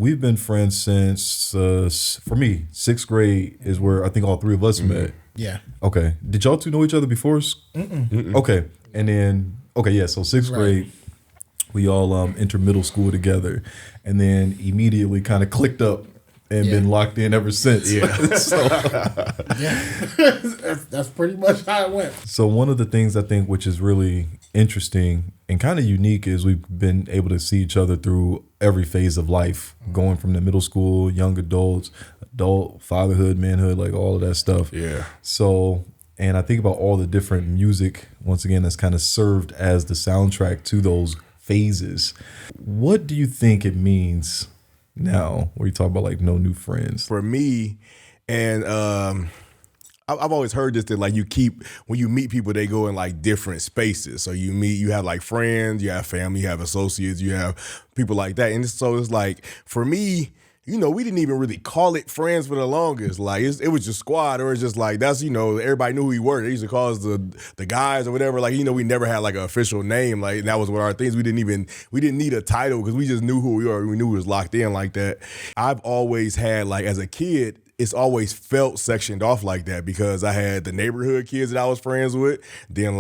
We've been friends since, for me, 6th grade is where I think all three of us met. Yeah. Okay. Did y'all two know each other before? Okay. And then, okay, yeah, so 6th grade, we all entered middle school together and then immediately kind of clicked up and been locked in ever since. Yeah. That's pretty much how it went. So one of the things I think which is really interesting and kind of unique is we've been able to see each other through every phase of life, going from the middle school, young adults, adult, fatherhood, manhood, like all of that stuff. Yeah. So, and I think about all the different music, once again, that's kind of served as the soundtrack to those phases. What do you think it means now where you talk about like no new friends? For me, and I've always heard this, that like when you meet people, they go in like different spaces. So you have like friends, you have family, you have associates, you have people like that. And so it's like, for me, we didn't even really call it friends for the longest. Like it was just squad, or it's just like, that's, everybody knew who we were. They used to call us the guys or whatever. Like, we never had like an official name. Like, and that was one of our things. We didn't need a title because we just knew who we were. We knew we was locked in like that. I've always had, like, as a kid, it's always felt sectioned off like that because I had the neighborhood kids that I was friends with. Then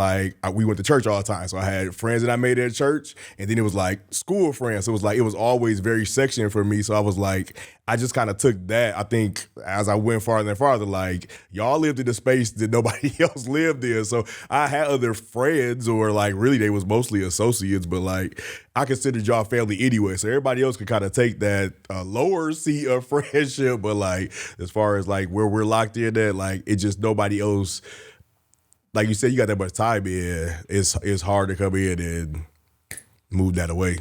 we went to church all the time. So I had friends that I made at church, and then it was like school friends. So it was always very sectioned for me. So I was like, I just kind of took that. I think as I went farther and farther, like, y'all lived in the space that nobody else lived in. So I had other friends, or like really they was mostly associates, but like I considered y'all family anyway. So everybody else could kind of take that lower seat of friendship. But like, as far as like where we're locked in at, like, it just nobody else, like you said, you got that much time in. It's hard to come in and move that away.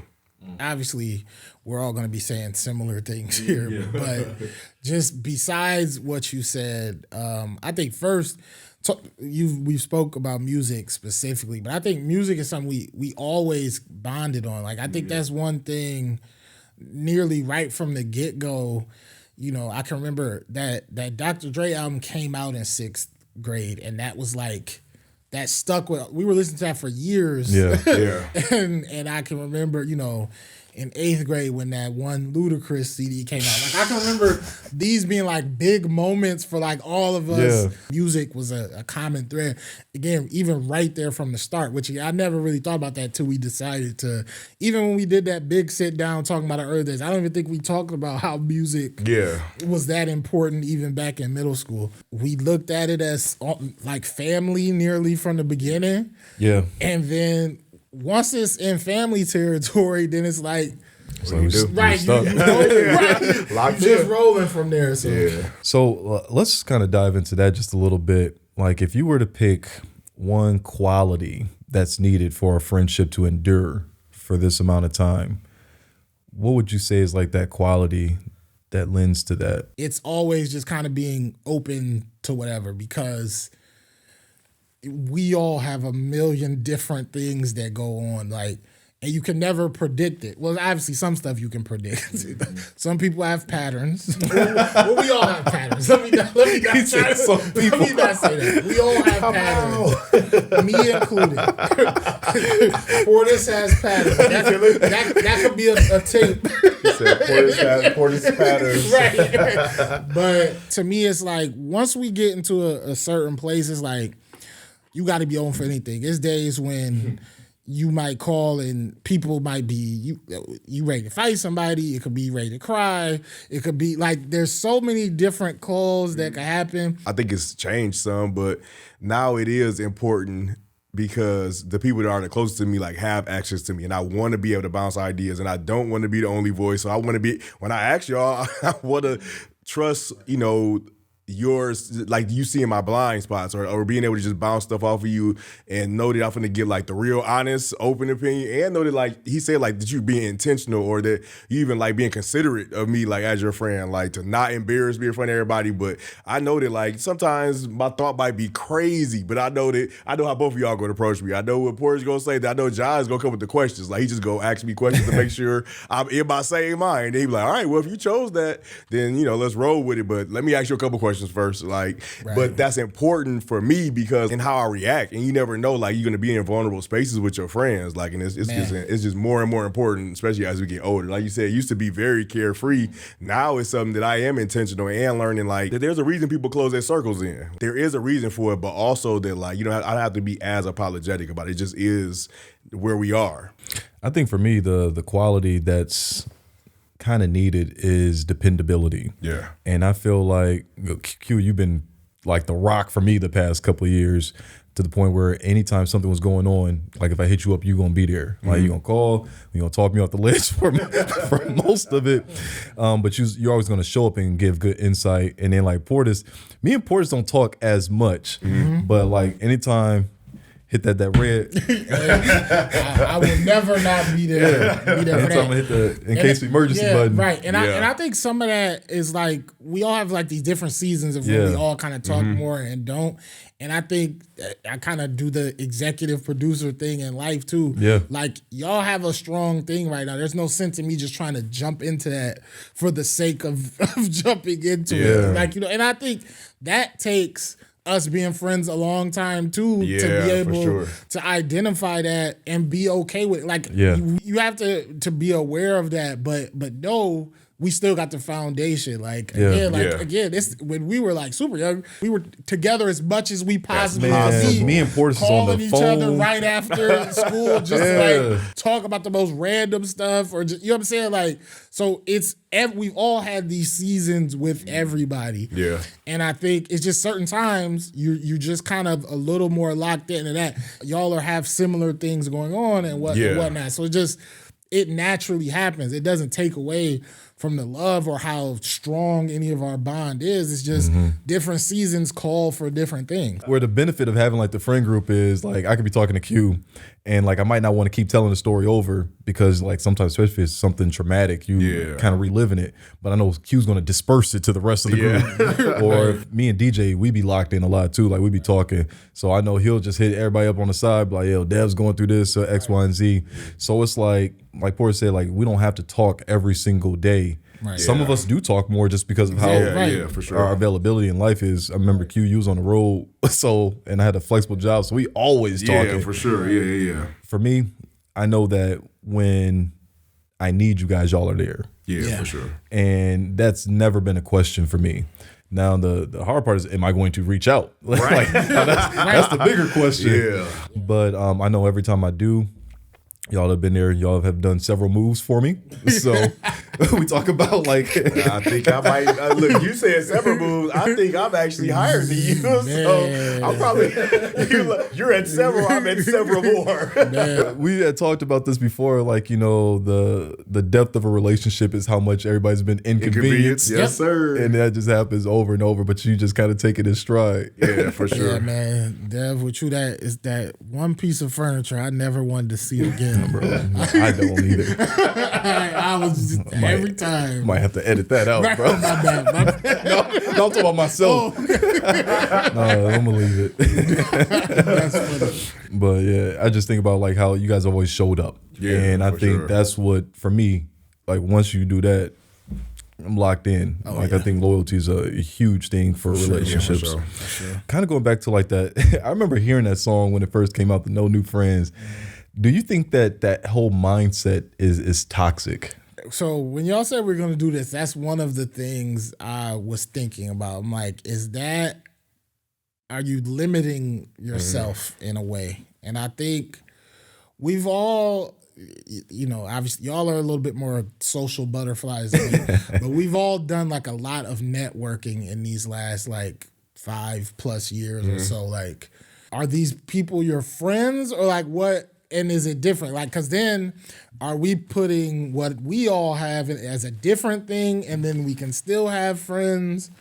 Obviously, we're all going to be saying similar things here, but just besides what you said, I think first, we spoke about music specifically, but I think music is something we always bonded on. Like, I think that's one thing nearly right from the get-go. I can remember that Dr. Dre album came out in 6th grade, and that was like, that stuck with, we were listening to that for years. Yeah. and I can remember, in 8th grade when that one Ludacris CD came out. Like, I can remember these being like big moments for like all of us. Yeah. Music was a common thread. Again, even right there from the start, which I never really thought about that till we decided to, even when we did that big sit down talking about our early days, I don't even think we talked about how music was that important even back in middle school. We looked at it as like family nearly from the beginning. Yeah. And then once it's in family territory, then it's like, right, just rolling from there. So let's kind of dive into that just a little bit. Like, if you were to pick one quality that's needed for a friendship to endure for this amount of time, what would you say is like that quality that lends to that? It's always just kind of being open to whatever, because we all have a million different things that go on, like, and you can never predict it. Well, obviously, some stuff you can predict. Some people have patterns. Well, we all have patterns. Let me not say that. We all have patterns, me included. Portis has patterns. That could be a tape. He said Portis patterns. Right. But to me, it's like, once we get into a certain place, it's like, you got to be open for anything. There's days when you might call and people might be, you ready to fight somebody. It could be ready to cry. It could be like, there's so many different calls that could happen. I think it's changed some, but now it is important because the people that are the closest to me, like, have access to me, and I want to be able to bounce ideas, and I don't want to be the only voice. So I want to be, when I ask y'all, I want to trust, yours, like you see in my blind spots, or being able to just bounce stuff off of you and know that I'm going to get like the real honest, open opinion, and know that, like he said, like, that you being intentional, or that you even like being considerate of me, like, as your friend, like, to not embarrass me in front of everybody. But I know that, like, sometimes my thought might be crazy, but I know how both of y'all going to approach me. I know what Porter's going to say. That I know John's going to come with the questions. Like, he just go ask me questions to make sure I'm in my same mind. And he be like, all right, well, if you chose that, then, let's roll with it. But let me ask you a couple questions person's first, like, but that's important for me because in how I react, and you never know, like, you're gonna be in vulnerable spaces with your friends, like, and it's just more and more important, especially as we get older. Like you said, it used to be very carefree. Now it's something that I am intentional and learning, like, that there's a reason people close their circles in. There is a reason for it, but also that, like, you know, I don't have to be as apologetic about it. It just is where we are. I think for me, the quality that's kind of needed is dependability. Yeah. And I feel like, Q, you've been like the rock for me the past couple of years, to the point where anytime something was going on, like if I hit you up, you're going to be there. Like, you're going to call, you're going to talk me off the ledge for most of it. But you're always going to show up and give good insight. And then like me and Portis don't talk as much, but like anytime hit that red. I will never not be there. Be there for Anytime I hit the in case emergency button. Right. And I think some of that is like we all have like these different seasons of when we all kind of talk more and don't. And I think I kind of do the executive producer thing in life too. Yeah. Like y'all have a strong thing right now. There's no sense in me just trying to jump into that for the sake of jumping into it. Like, you know, and I think that takes us being friends a long time too, to be able to identify that and be okay with it. Like you have to be aware of that, but no, we still got the foundation. Like again, this when we were like super young, we were together as much as we possibly could be. Me and Portis calling on the each phone other right after school, just like talk about the most random stuff, or just, you know what I'm saying? Like, so we've all had these seasons with everybody. Yeah. And I think it's just certain times you just kind of a little more locked into that. Y'all have similar things going on and whatnot. So it naturally happens. It doesn't take away from the love or how strong any of our bond is. It's just different seasons call for different things. Where the benefit of having like the friend group is like I could be talking to Q and like I might not want to keep telling the story over because like sometimes, especially if it's something traumatic, you kind of reliving it. But I know Q's going to disperse it to the rest of the group. Or if me and DJ, we be locked in a lot too. Like we be talking. So I know he'll just hit everybody up on the side like, yo, Dev's going through this, X, Y, and Z. So it's like Porter said, like we don't have to talk every single day. Right. Some of us do talk more just because of how for sure. our availability in life is. I remember Q, you was on the road, and I had a flexible job, so we always talking. Yeah, for sure. Yeah. For me, I know that when I need you guys, y'all are there. Yeah, for sure. And that's never been a question for me. Now the hard part is, am I going to reach out? Right. That's the bigger question. Yeah. But I know every time I do, y'all have been there. Y'all have done several moves for me. So we talk about like. I think I might. Look, you said several moves. I think I'm actually higher than you. So I'm probably. You're at several. I'm at several more. We had talked about this before. Like, you know, the depth of a relationship is how much everybody's been inconvenienced. Yes, sir. And that just happens over and over. But you just kind of take it in stride. Yeah, for sure. Yeah, man. Dev, with you, that is that one piece of furniture I never wanted to see again. Bro. I don't either. I was just, every time. Might have to edit that out, bro. My bad. No, I'm talking about myself. No, I'm gonna leave it. That's funny. But yeah, I just think about like how you guys always showed up. Yeah, and I think that's what, for me, like once you do that, I'm locked in. I think loyalty is a huge thing for relationships. Yeah, for sure. Kind of going back to like that, I remember hearing that song when it first came out, the No New Friends. Do you think that whole mindset is toxic? So when y'all said we're going to do this, that's one of the things I was thinking about. I'm like, are you limiting yourself in a way? And I think we've all, you know, obviously y'all are a little bit more social butterflies than me, but we've all done like a lot of networking in these last like 5+ years or so. Like, are these people your friends or like what? And is it different? Like, because then are we putting what we all have as a different thing and then we can still have friends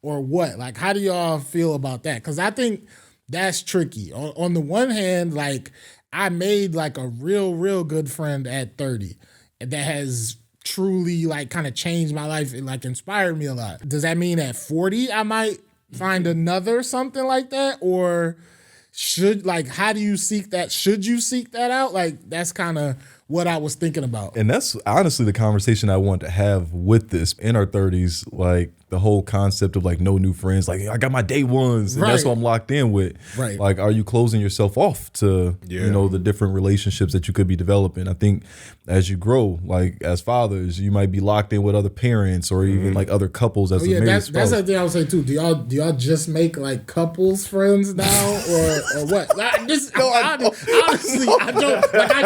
or what? Like, how do y'all feel about that? Because I think that's tricky. On the one hand, like, I made like a real good friend at 30 that has truly like kind of changed my life and like inspired me a lot. Does that mean at 40 I might find another something like that? Or how do you seek that? Should you seek that out? Like, that's kind of what I was thinking about. And that's honestly the conversation I want to have with this in our 30s. Like, the whole concept of like no new friends. Like I got my day ones, and that's what I'm locked in with. Right. Like, are you closing yourself off to the different relationships that you could be developing? I think as you grow, like as fathers, you might be locked in with other parents or even like other couples as a married spouse. That's the thing I would say too. Do y'all just make like couples friends now or what? Honestly, I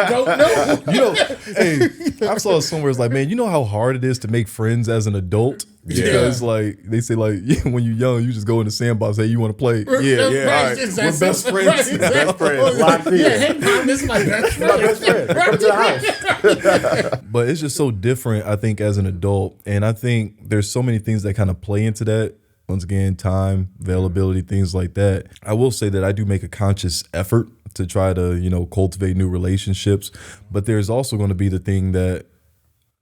don't know. Hey, I saw somewhere it's like, man, you know how hard it is to make friends as an adult? Because like they say, like when you're young, you just go in the sandbox. Hey, you want to play? Yeah. All right. We're best friends. Right, best friends. Locked in. Hey, Mom, this is my best friend. Come to the house. But it's just so different, I think, as an adult. And I think there's so many things that kind of play into that. Once again, time, availability, things like that. I will say that I do make a conscious effort to try to, cultivate new relationships. But there's also going to be the thing that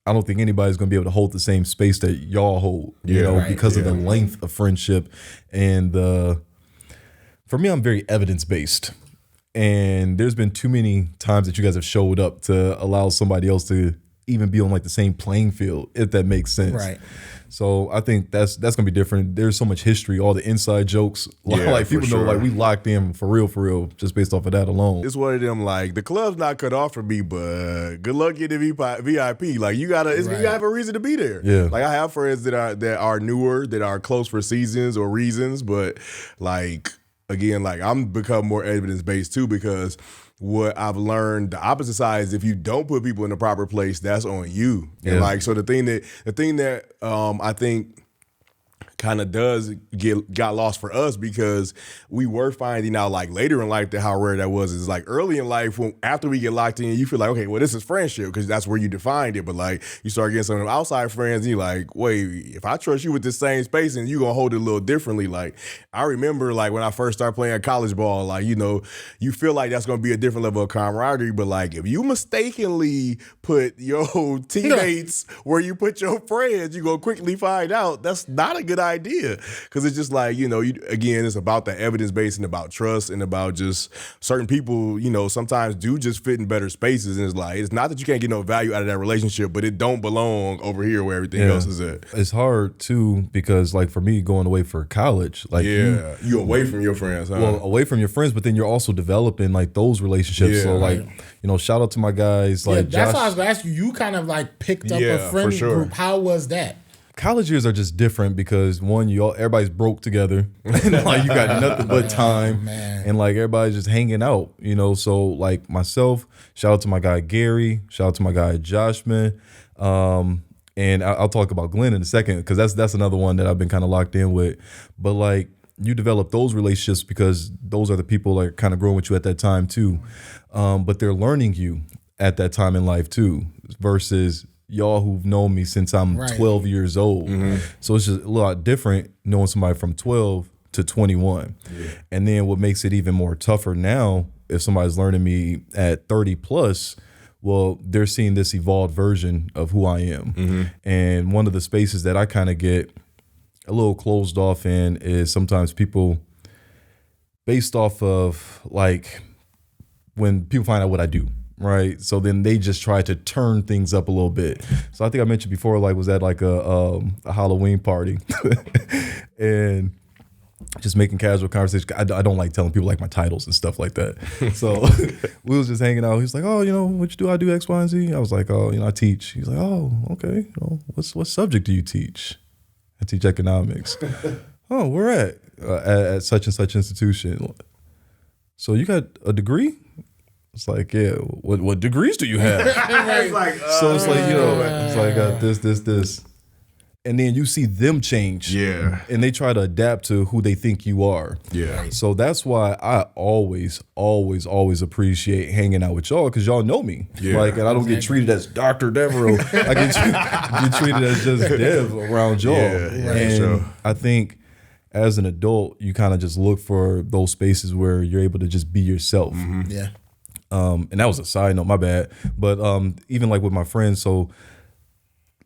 I don't think anybody's going to be able to hold the same space that y'all hold, because of the length of friendship. And for me, I'm very evidence-based. And there's been too many times that you guys have showed up to allow somebody else to even be on like the same playing field, if that makes sense. Right. So I think that's gonna be different. There's so much history, all the inside jokes. Like people know, like we locked in for real, just based off of that alone. It's one of them like the club's not cut off for me, but good luck getting VIP. Like you gotta have a reason to be there. Yeah. Like I have friends that are newer, that are close for seasons or reasons, but like again, like I'm become more evidence based too because what I've learned, the opposite side is if you don't put people in the proper place, that's on you. And like, so the thing that I think kind of got lost for us because we were finding out like later in life that how rare that was. Is like early in life after we get locked in, you feel like, okay, well, this is friendship because that's where you defined it. But like you start getting some of them outside friends and you're like, wait, if I trust you with this same space and you gonna hold it a little differently. Like I remember like when I first started playing college ball, like, you feel like that's gonna be a different level of camaraderie. But like if you mistakenly put your teammates where you put your friends, you gonna quickly find out that's not a good idea. Because it's just like, again, it's about the evidence base and about trust and about just certain people, sometimes do just fit in better spaces. And it's like, it's not that you can't get no value out of that relationship, but it don't belong over here where everything else is at. It's hard too, because like for me going away for college, like you away from your friends, huh? Well, away from your friends, but then you're also developing like those relationships. So like, shout out to my guys. Like that's Josh. why I was gonna ask you. You kind of like picked up a friend group. How was that? College years are just different because one, everybody's broke together, and like you got nothing but time, and like everybody's just hanging out, So like myself, shout out to my guy Gary, shout out to my guy Joshman, and I'll talk about Glenn in a second because that's another one that I've been kind of locked in with. But like you develop those relationships because those are the people that are kind of growing with you at that time too, but they're learning you at that time in life too, versus y'all who've known me since I'm 12 years old. So it's just a lot different knowing somebody from 12 to 21. And then what makes it even more tougher now, if somebody's learning me at 30 plus, well, they're seeing this evolved version of who I am. And one of the spaces that I kind of get a little closed off in is sometimes people based off of like when people find out what I do. Right. So then they just try to turn things up a little bit. So I think I mentioned before, like, was at like a Halloween party and just making casual conversation. I don't like telling people like my titles and stuff like that. So we was just hanging out. He was like, oh, what you do? I do X, Y, and Z. I was like, oh, I teach. He's like, oh, okay. What subject do you teach? I teach economics. Oh, where at such and such institution. So you got a degree? It's like, yeah, what degrees do you have? It's like, so it's like, it's like this. And then you see them change. Yeah. And they try to adapt to who they think you are. Yeah. So that's why I always appreciate hanging out with y'all because y'all know me. Yeah. Like, and I don't get treated as Dr. Devereaux. I get treated as just Dev around y'all. Yeah. And I think as an adult, you kind of just look for those spaces where you're able to just be yourself. Yeah. And that was a side note, my bad. But even like with my friends, so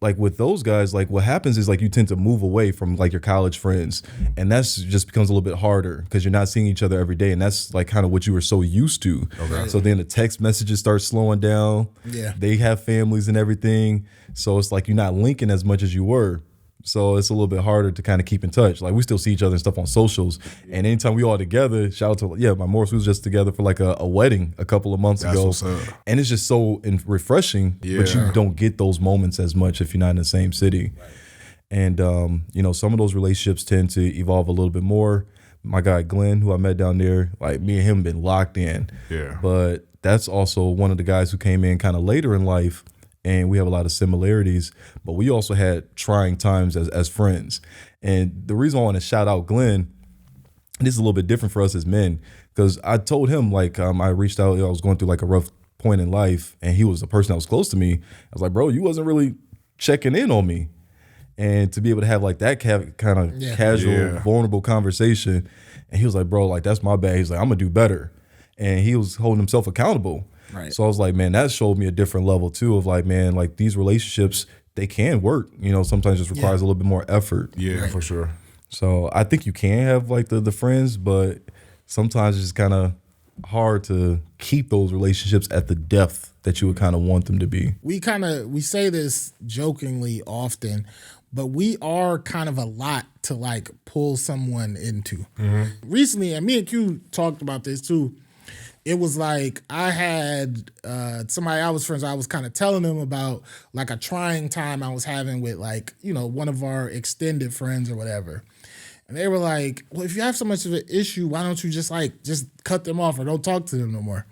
like with those guys, like what happens is like you tend to move away from like your college friends, and that's just becomes a little bit harder because you're not seeing each other every day, and that's like kind of what you were so used to. Okay. So then the text messages start slowing down. Yeah. They have families and everything, so it's like you're not linking as much as you were. So it's a little bit harder to kind of keep in touch. Like we still see each other and stuff on socials. And anytime we all together, shout out to my Morris, we was just together for like a wedding a couple of months ago. What's up. And it's just so refreshing, but you don't get those moments as much if you're not in the same city. Right. And some of those relationships tend to evolve a little bit more. My guy Glenn, who I met down there, like me and him been locked in. Yeah. But that's also one of the guys who came in kind of later in life. And we have a lot of similarities, but we also had trying times as friends. And the reason I want to shout out Glenn, this is a little bit different for us as men, because I told him, like, I reached out, I was going through like a rough point in life, and he was the person that was close to me. I was like, bro, you wasn't really checking in on me. And to be able to have like that kind of casual, vulnerable conversation. And he was like, bro, like, that's my bad. He's like, I'm going to do better. And he was holding himself accountable. Right. So I was like, man, that showed me a different level too of like, man, like these relationships, they can work, sometimes just requires a little bit more effort. Yeah, for sure. So I think you can have like the friends, but sometimes it's just kind of hard to keep those relationships at the depth that you would kind of want them to be. We say this jokingly often, but we are kind of a lot to like pull someone into. Mm-hmm. Recently, and me and Q talked about this too, it was like I had somebody I was friends with, I was kind of telling them about like a trying time I was having with like, one of our extended friends or whatever. And they were like, well, if you have so much of an issue, why don't you just cut them off or don't talk to them no more?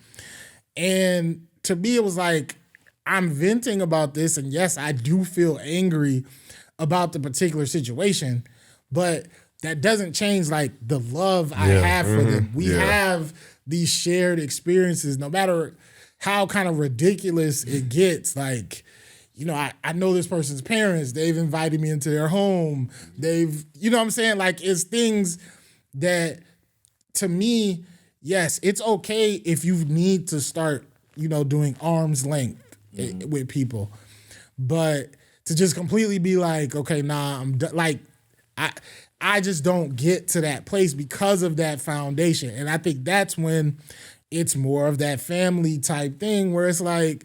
And to me, it was like, I'm venting about this. And yes, I do feel angry about the particular situation, but that doesn't change like the love I have for them. We have these shared experiences, no matter how kind of ridiculous it gets. Like, I know this person's parents, they've invited me into their home. They've, what I'm saying? Like, it's things that, to me, yes, it's okay if you need to start, doing arm's length with people. But to just completely be like, okay, nah, I'm done. Like, I just don't get to that place because of that foundation. And I think that's when it's more of that family type thing where it's like,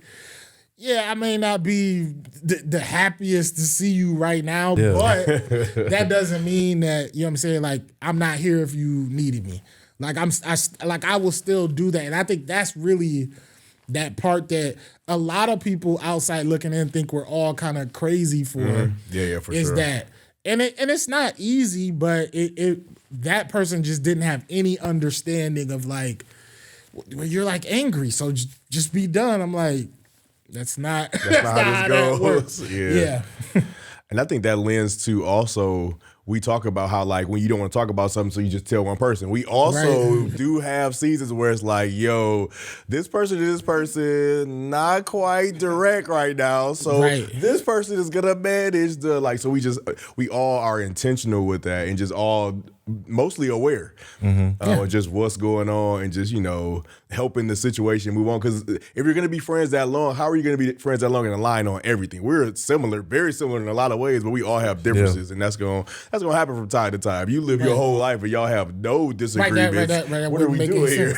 I may not be the happiest to see you right now, but that doesn't mean that, what I'm saying? Like, I'm not here if you needed me. Like, I will still do that. And I think that's really that part that a lot of people outside looking in think we're all kind of crazy for. Mm-hmm. Yeah, for is sure. That. And it's not easy, but that person just didn't have any understanding of like, well, you're like angry, so just be done. I'm like, that's not how this goes. Yeah. And I think that lends to also, we talk about how like when you don't want to talk about something, so you just tell one person. We also do have seasons where it's like, yo, this person, not quite direct right now. So this person is gonna manage so we all are intentional with that and just all mostly aware of just what's going on and just, helping the situation move on. Because if you're going to be friends that long, how are you going to be friends that long and align on everything? We're similar, very similar in a lot of ways, but we all have differences, and that's going to happen from time to time. You live your whole life, and y'all have no disagreements. What are we doing here?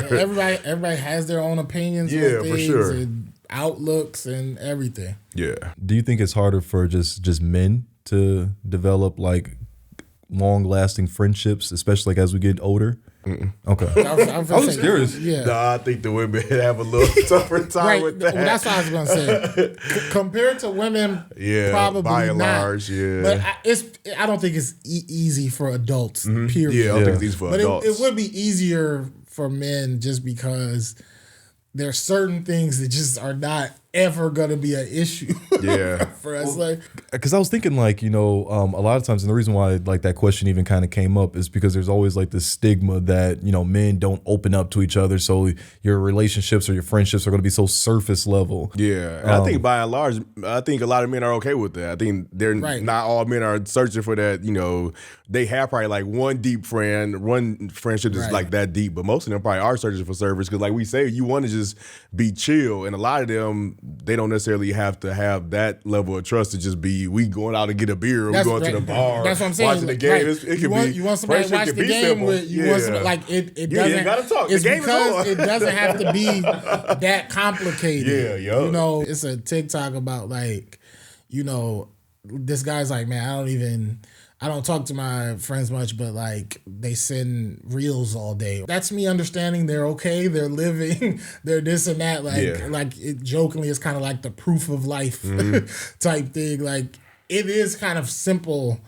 Everybody has their own opinions on things for sure. And outlooks and everything. Yeah. Do you think it's harder for just men to develop like long-lasting friendships, especially like as we get older? Mm-mm. Okay. I was just curious. Yeah. Nah, I think the women have a little tougher time with that. Well, that's what I was going to say. Compared to women, probably by and not. large, But I don't think it's easy for adults, period. Yeah, I don't think it's easy for adults. It would be easier for men just because there's certain things that just are not ever gonna be an issue for us. Like, because I was thinking like, a lot of times, and the reason why like that question even kind of came up is because there's always like this stigma that, men don't open up to each other. So your relationships or your friendships are going to be so surface level. Yeah. And I think by and large, I think a lot of men are okay with that. I think they're not all men are searching for that. They have probably like one deep friend, one friendship that's like that deep, but most of them probably are searching for service. Cause like we say, you want to just be chill. And a lot of them, they don't necessarily have to have that level of trust to just be, we going out and get a beer or we going to the bar. That's what I'm saying. Watching the game. You want somebody to watch the game with you. Want somebody, like it doesn't. You gotta talk. It's the game because is on. It doesn't have to be that complicated. Yeah. It's a TikTok about like, this guy's like, man, I don't talk to my friends much, but like they send reels all day. That's me understanding they're okay, they're living, they're this and that. Like it jokingly, it's kind of like the proof of life type thing. Like it is kind of simple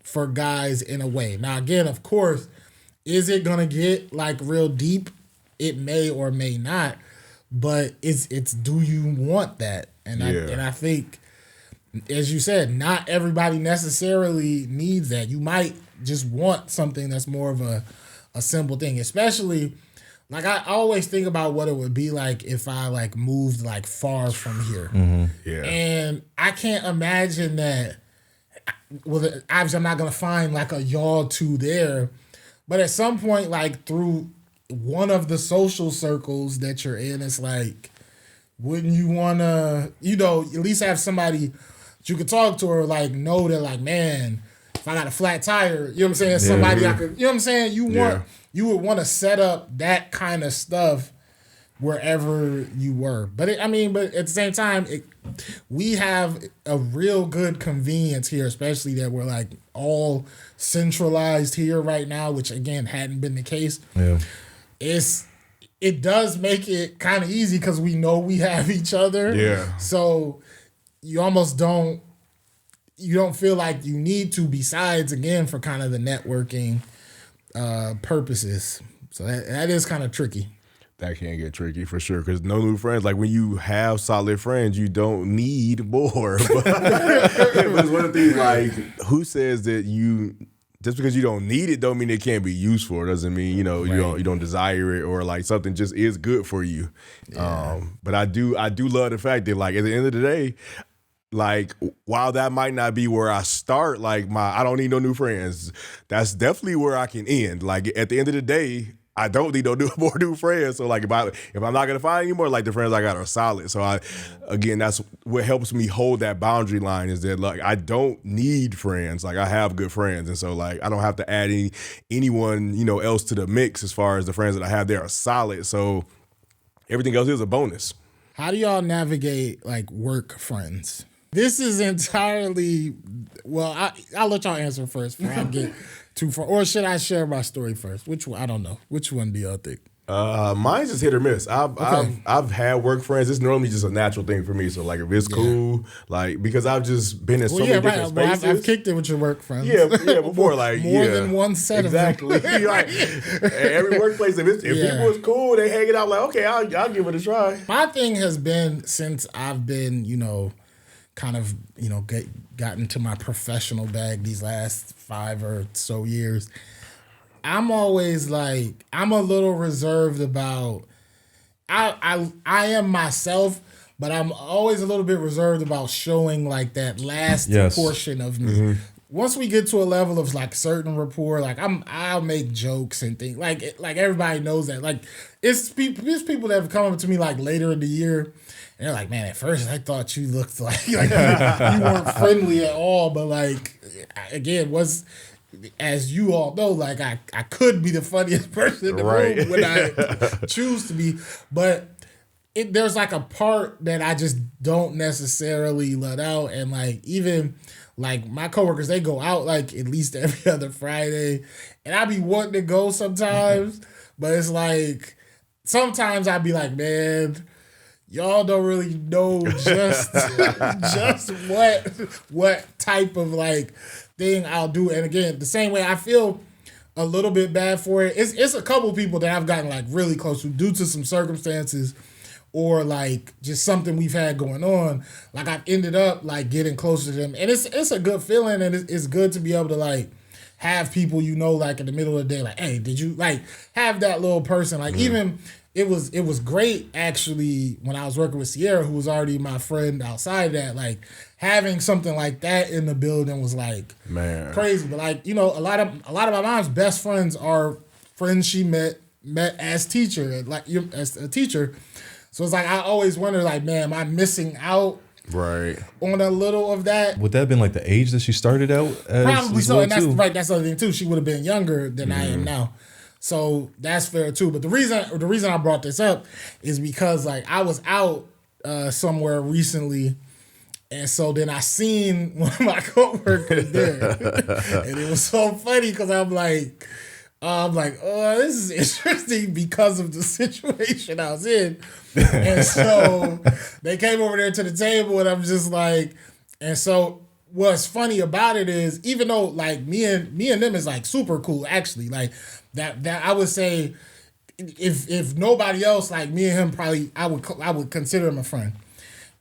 for guys in a way. Now, again, of course, is it gonna get like real deep? It may or may not, but it's do you want that? And I think, as you said, not everybody necessarily needs that. You might just want something that's more of a simple thing, especially like I always think about what it would be like if I like moved like far from here. Yeah. And I can't imagine that. Well, obviously I'm not going to find like a y'all two there, but at some point, like through one of the social circles that you're in, it's like, wouldn't you want to, at least have somebody that you could talk to or like know that like, man, if I got a flat tire, you know what I'm saying? Somebody I could, you know what I'm saying? You would want to set up that kind of stuff wherever you were. But at the same time, we have a real good convenience here, especially that we're like all centralized here right now, which again hadn't been the case. Yeah. It does make it kind of easy because we know we have each other. Yeah. So you almost don't feel like you need to, besides again for kind of the networking purposes. So that is kind of tricky. That can get tricky for sure, because no new friends. Like when you have solid friends, you don't need more. But it's one of the things, like, who says that just because you don't need it don't mean it can't be useful. It doesn't mean, you don't desire it, or like something just is good for you. Yeah. But I do love the fact that like at the end of the day, like while that might not be where I start, like I don't need no new friends, that's definitely where I can end. Like at the end of the day, I don't need more new friends. So like if I'm not gonna find any more, like the friends I got are solid. So again, that's what helps me hold that boundary line, is that like I don't need friends. Like I have good friends, and so like I don't have to add anyone else to the mix. As far as the friends that I have, they are solid. So everything else is a bonus. How do y'all navigate like work friends? This is entirely, well, I'll let y'all answer first before I get too far. Or should I share my story first? Which one? I don't know. Which one do y'all think? Mine's just hit or miss. I've had work friends. It's normally just a natural thing for me. So like if it's cool, like because I've just been in so many different spaces. I've kicked it with your work friends. Yeah, before like more than one set exactly. of them. Like, every workplace, if people is cool, they hang it out like, okay, I'll give it a try. My thing has been, since I've been kind of gotten to my professional bag these last 5 or so years, I'm always like, I'm a little reserved about, I am myself, but I'm always a little bit reserved about showing like that last portion of me. Mm-hmm. Once we get to a level of like certain rapport, like I'll make jokes and things like everybody knows that. Like it's people that have come up to me like later in the year, and they're like, man, at first I thought you looked like you weren't friendly at all, but like again, as you all know, like I could be the funniest person in the room when I choose to be, but there's like a part that I just don't necessarily let out, and like even like my coworkers, they go out like at least every other Friday, and I be wanting to go sometimes, but it's like sometimes I be like, man, y'all don't really know just what type of like thing I'll do. And again, the same way I feel a little bit bad for it. It's a couple people that I've gotten like really close to due to some circumstances or like just something we've had going on. Like I've ended up like getting closer to them, and it's a good feeling, and it's good to be able to like have people like in the middle of the day, like, hey, did you like have that little person? Like even it was great actually when I was working with Sierra, who was already my friend outside of that, like having something like that in the building was like crazy. But like, a lot of my mom's best friends are friends she met as teacher, like as a teacher. So it's like I always wonder, like, man, am I missing out on a little of that? Would that have been like the age that she started out as? Probably so, and that's the other thing too. She would have been younger than I am now. So that's fair too. But the reason I brought this up is because like I was out somewhere recently, And so then I seen one of my coworkers there, and it was so funny because I'm like, oh, this is interesting because of the situation I was in. And so they came over there to the table, and I'm just like, and so what's funny about it is, even though like me and them is like super cool, actually, like that I would say, if nobody else, like me and him, probably I would consider him a friend.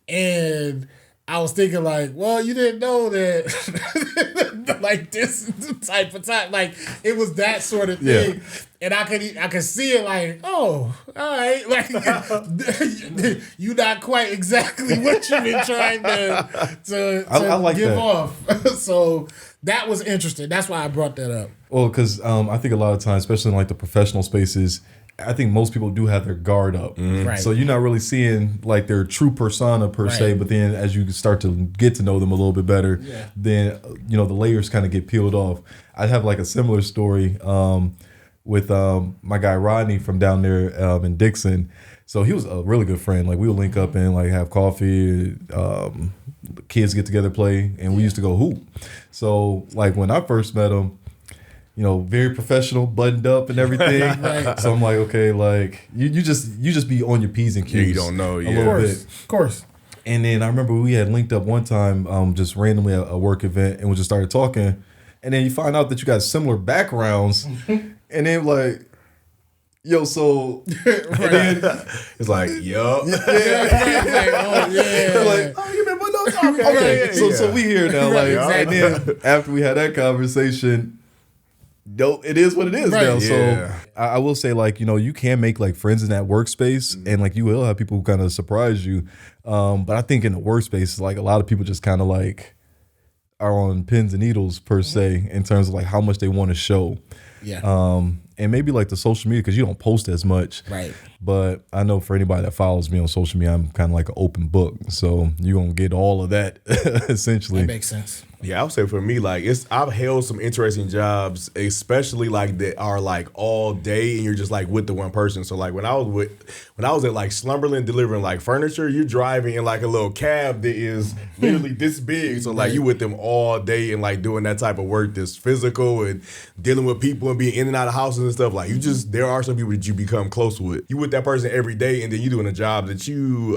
And I was thinking like, well, you didn't know that like this type of time, like it was that sort of thing. Yeah. And I could see it like, oh, all right, like you not quite exactly what you've been trying to I like give that. Off. So that was interesting. That's why I brought that up. Well, because I think a lot of times, especially in like the professional spaces, I think most people do have their guard up. Right. So you're not really seeing like their true persona per se, but then as you start to get to know them a little bit better, then, you know, the layers kind of get peeled off. I have like a similar story with my guy Rodney from down there in Dixon. So he was a really good friend. Like we would link up and like have coffee, kids get together, play, and we used to go hoop. So like when I first met him, you know, very professional, buttoned up and everything. Right. So I'm like, okay, like you just be on your P's and Q's. Yeah, you don't know, a little bit. Of course. And then I remember we had linked up one time, just randomly at a work event, and we just started talking. And then you find out that you got similar backgrounds, and then like, yo, so and then it's like, yup. Like, oh yeah. Like, oh, you remember those? Okay. So we here now, like, and then after we had that conversation. It is what it is now. So I will say, like, you know, you can make like friends in that workspace, and like you will have people who kind of surprise you. But I think in the workspace, like a lot of people just kind of like are on pins and needles per se in terms of like how much they want to show. Yeah. And maybe like the social media, because you don't post as much. Right. But I know for anybody that follows me on social media, I'm kind of like an open book. So you're going to get all of that essentially. That makes sense. Yeah, I would say for me, like I've held some interesting jobs, especially like that are like all day and you're just like with the one person. So like when I was at like Slumberland delivering like furniture, you're driving in like a little cab that is literally this big. So like you with them all day and like doing that type of work that's physical and dealing with people and being in and out of houses and stuff. Like there are some people that you become close with. You with that person every day, and then you doing a job that you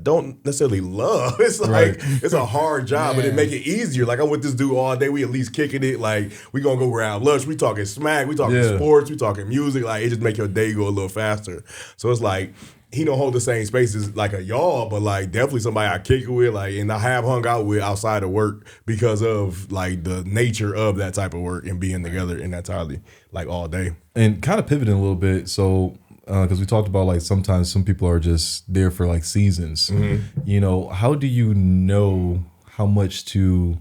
don't necessarily love. It's like it's a hard job, but it make it easier. Like I'm with this dude all day. We at least kicking it. Like we gonna go grab lunch. We talking smack. We talking sports. We talking music. Like it just make your day go a little faster. So it's like he don't hold the same space as like a y'all, but like definitely somebody I kick it with, like, and I have hung out with outside of work because of like the nature of that type of work and being together in entirely like all day. And kind of pivoting a little bit, so because we talked about like sometimes some people are just there for like seasons. You know, how do you know how much to?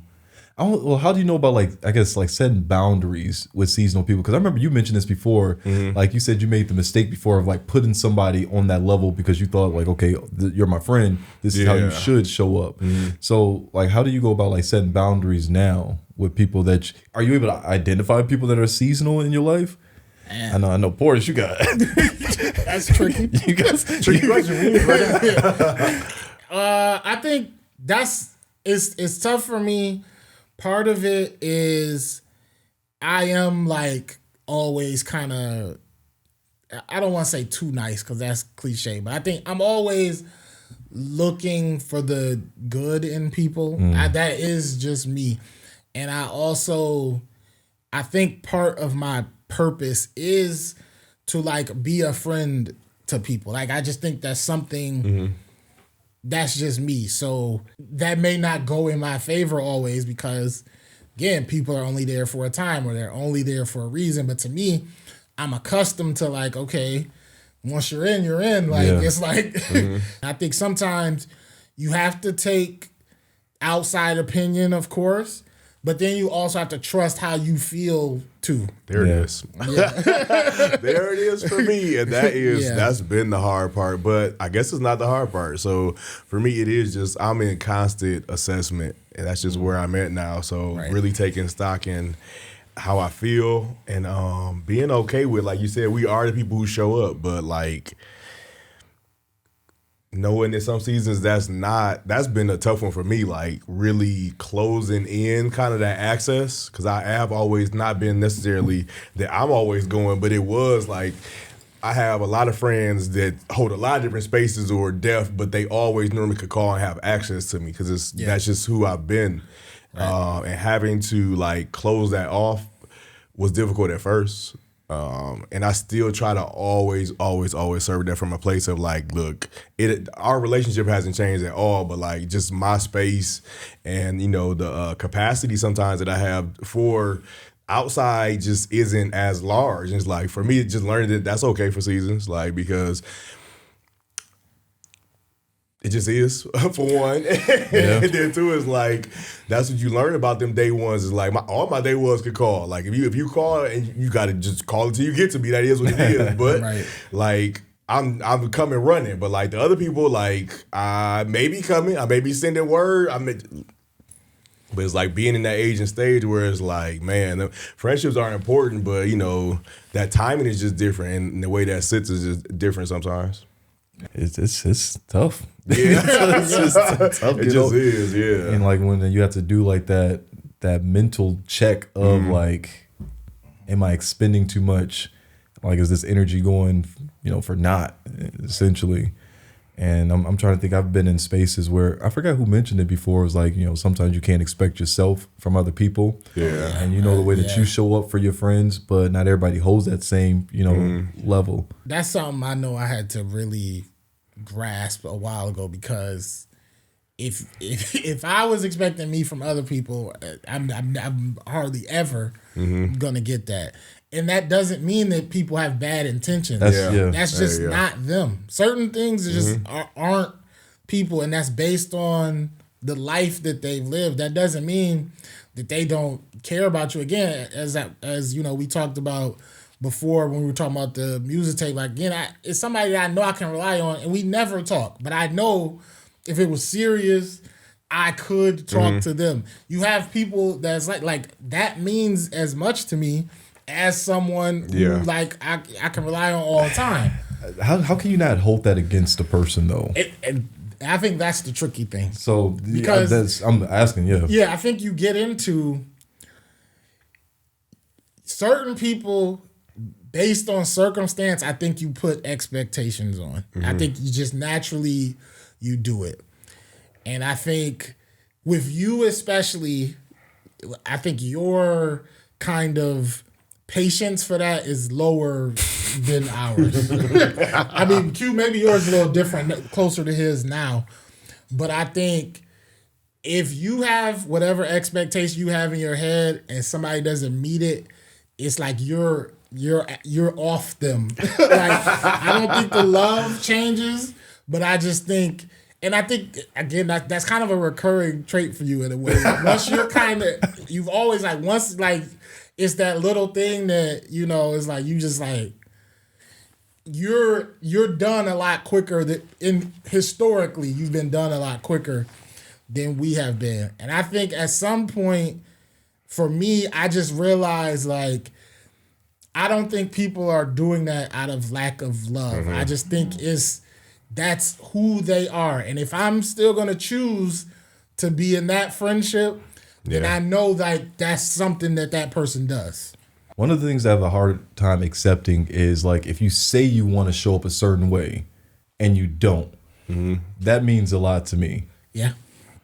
How do you know about like, I guess, like setting boundaries with seasonal people? Because I remember you mentioned this before. Like you said, you made the mistake before of like putting somebody on that level because you thought like, okay, you're my friend. This is how you should show up. So like, how do you go about like setting boundaries now with people that are you able to identify people that are seasonal in your life? Man. I know, Portis, you got that's tricky. You got tricky question. I think it's tough for me. Part of it is I am like always kind of, I don't want to say too nice because that's cliche, but I think I'm always looking for the good in people. That is just me. And I think part of my purpose is to like be a friend to people. Like I just think that's something that's just me. So that may not go in my favor always because, again, people are only there for a time or they're only there for a reason. But to me, I'm accustomed to like, okay, once you're in, you're in. Like it's like, I think sometimes you have to take outside opinion, of course, but then you also have to trust how you feel too. There it is. There it is for me. And that's been the hard part. But I guess it's not the hard part. So for me, it is just I'm in constant assessment. And that's just where I'm at now. So really taking stock in how I feel and being okay with, like you said, we are the people who show up. But like knowing that some seasons that's been a tough one for me, like really closing in kind of that access, because I have always not been necessarily that I'm always going, but it was like I have a lot of friends that hold a lot of different spaces or deaf, but they always normally could call and have access to me because that's just who I've been. Right. And having to like close that off was difficult at first. And I still try to always serve that from a place of like, look, our relationship hasn't changed at all, but like just my space and, you know, the capacity sometimes that I have for outside just isn't as large. And it's like, for me, just learning that that's okay for seasons, like, because it just is, for one. Yeah. And then two is like, that's what you learn about them day ones is like, all my day ones could call. Like if you call and you got to just call it till you get to me, that is what it is. But right. Like I'm coming running. But like the other people, like I may be coming, I may be sending word. But it's like being in that age and stage where it's like, man, the friendships are important, but you know, that timing is just different, and the way that sits is just different sometimes. It's tough. Yeah, it's just tough. It just is, yeah. And like when you have to do like that mental check of like, am I expending too much? Like, is this energy going, you know, for naught, essentially? And I'm trying to think. I've been in spaces where I forgot who mentioned it before. It was like, you know, sometimes you can't expect yourself from other people. Yeah. And you know the way that you show up for your friends, but not everybody holds that same, you know, level. That's something I know I had to really grasp a while ago, because if I was expecting me from other people, I'm hardly ever gonna get that. And that doesn't mean that people have bad intentions. That's just not them. Certain things just aren't people, and that's based on the life that they've lived. That doesn't mean that they don't care about you. Again, as you know, we talked about before when we were talking about the music tape. Like, again, it's somebody that I know I can rely on, and we never talk. But I know if it was serious, I could talk to them. You have people that's like that means as much to me as someone who like I can rely on all the time. How can you not hold that against a person though? I think that's the tricky thing. So because I'm asking, yeah, I think you get into certain people based on circumstance. I think you put expectations on. I think you just naturally you do it, and I think with you especially, I think your kind of patience for that is lower than ours. I mean, Q, maybe yours is a little different, closer to his now. But I think if you have whatever expectation you have in your head and somebody doesn't meet it, it's like you're off them. Like, I don't think the love changes, but I just think, and I think, again, that's kind of a recurring trait for you in a way. Once you're you've always like, once like, it's that little thing that, you know, is like, you just like, you're done a lot quicker historically, you've been done a lot quicker than we have been. And I think at some point, for me, I just realized, like, I don't think people are doing that out of lack of love. I just think that's who they are. And if I'm still going to choose to be in that friendship, then I know that that's something that person does. One of the things I have a hard time accepting is like if you say you want to show up a certain way and you don't, that means a lot to me. Yeah.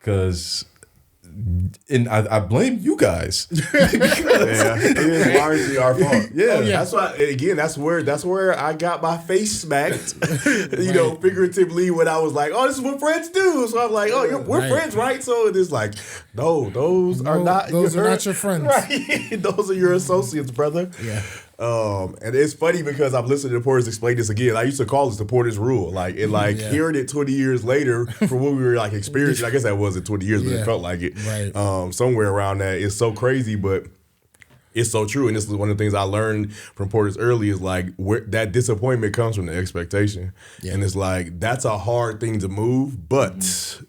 Because, and I blame you guys. It is largely our fault. Yeah. That's why, again, that's where I got my face smacked, you know, figuratively, when I was like, oh, this is what friends do. So I'm like, oh, we're friends, right? So it is like, no, those are not your friends. Right. Those are your associates, brother. Yeah. And it's funny because I've listened to Porters explain this again. I used to call this the Porters rule. Like, and like hearing it 20 years later from what we were like experiencing, I guess that wasn't 20 years, but it felt like it. Right. Somewhere around that. It's so crazy, but it's so true. And this is one of the things I learned from Porters early is like that disappointment comes from the expectation. Yeah. And it's like, that's a hard thing to move, but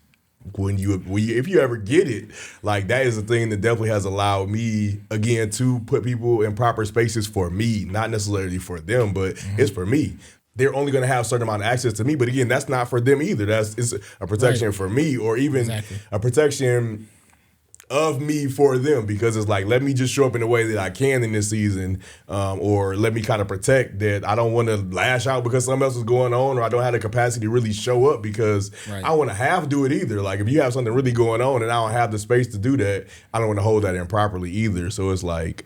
if you ever get it, like that is the thing that definitely has allowed me again to put people in proper spaces for me, not necessarily for them, but it's for me. they're only going to have a certain amount of access to me. But again, that's not for them either. It's a protection for me, or even a protection of me for them, because it's like, let me just show up in the way that I can in this season, or let me kind of protect that I don't want to lash out because something else is going on, or I don't have the capacity to really show up because I want to have to do it either. Like if you have something really going on and I don't have the space to do that, I don't want to hold that in properly either. So it's like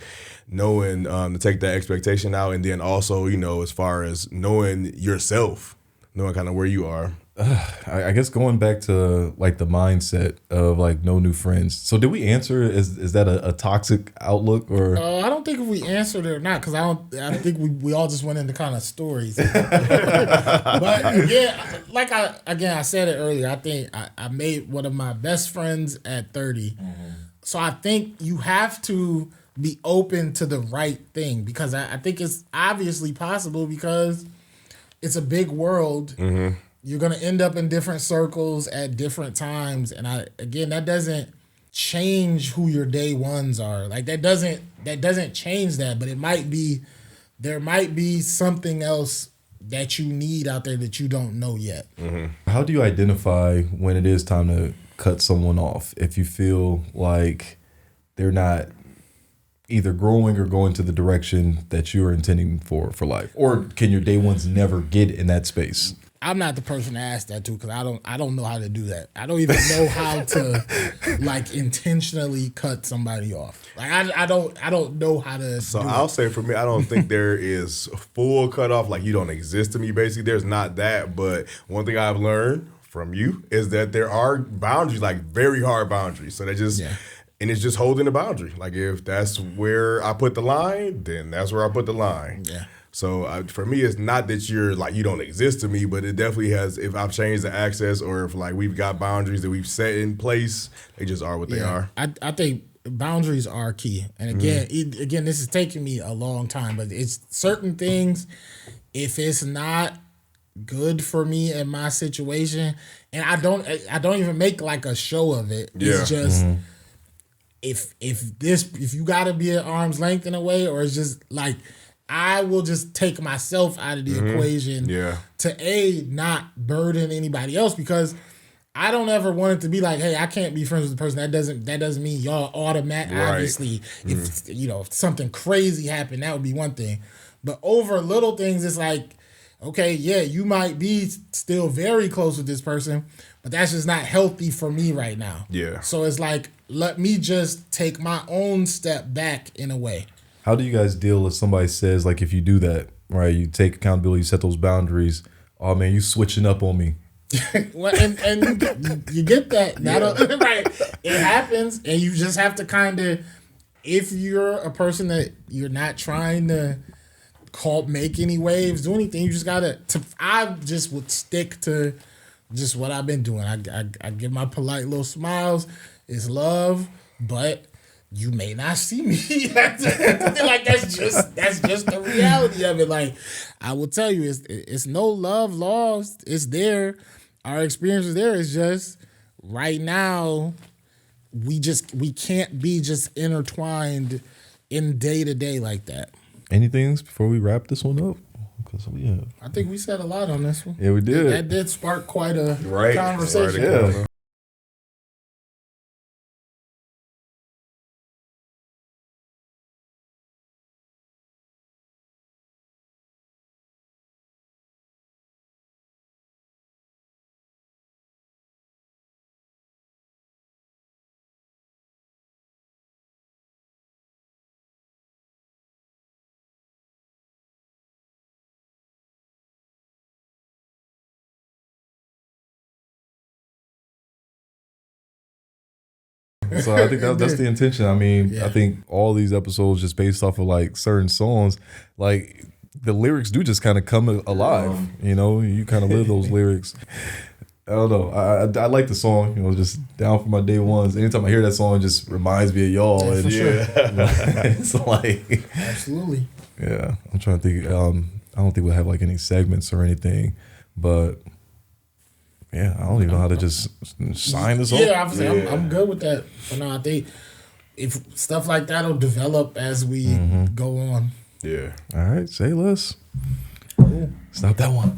knowing to take that expectation out, and then also, you know, as far as knowing yourself, knowing kind of where you are. I guess going back to like the mindset of like no new friends. So did we answer? Is that a toxic outlook, or? I don't think if we answered it or not, because I think we all just went into kind of stories. But yeah, like I said it earlier. I think I made one of my best friends at 30. So I think you have to be open to the right thing, because I think it's obviously possible, because it's a big world. You're going to end up in different circles at different times. And that doesn't change who your day ones are. Like that doesn't change that, but there might be something else that you need out there that you don't know yet. How do you identify when it is time to cut someone off if you feel like they're not either growing or going to the direction that you're intending for life? Or can your day ones never get in that space? I'm not the person to ask that to, because I don't know how to do that. I don't even know how to like intentionally cut somebody off. Like I don't know how to. So I'll say for me, I don't think there is full cutoff, like you don't exist to me. Basically, there's not that. But one thing I've learned from you is that there are boundaries, like very hard boundaries. So they just. Yeah. And it's just holding the boundary. Like if that's where I put the line, then that's where I put the line. Yeah. So for me, it's not that you're like, you don't exist to me, but it definitely has, if I've changed the access, or if like we've got boundaries that we've set in place, they just are what they are. I think boundaries are key. And again, this is taking me a long time, but it's certain things, if it's not good for me in my situation, and I don't even make like a show of it. It's just if you gotta be at arm's length in a way, or it's just like, I will just take myself out of the equation to not burden anybody else, because I don't ever want it to be like, hey, I can't be friends with the person. That doesn't mean y'all automatic. Right. Obviously, if if something crazy happened, that would be one thing. But over little things, it's like, okay, yeah, you might be still very close with this person, but that's just not healthy for me right now. Yeah. So it's like, let me just take my own step back in a way. How do you guys deal if somebody says, like, if you do that, right, you take accountability, you set those boundaries, oh man, you switching up on me. Well, and you get that. Right. It happens, and you just have to kind of, if you're a person that you're not trying to make any waves, do anything, you just gotta. I just would stick to just what I've been doing. I give my polite little smiles. It's love, but you may not see me. Like that's just the reality of it. Like I will tell you, it's no love lost. It's there. Our experience is there. It's just right now we can't be just intertwined in day to day like that. Anything before we wrap this one up? I think we said a lot on this one. Yeah, we did. That did spark quite a conversation. Yeah. So I think that's the intention. I mean, I think all these episodes just based off of like certain songs, like the lyrics do just kind of come alive. You know, you kind of live those lyrics. I don't know. I like the song. You know, just down for my day ones. Anytime I hear that song, it just reminds me of y'all. Yeah, for sure. It's like absolutely. Yeah, I'm trying to think. I don't think we'll have like any segments or anything, but. Yeah, I don't even know how to just sign this off. Yeah, I'm good with that. But no, I think if stuff like that will develop as we go on. Yeah. All right, say less. It's not that one.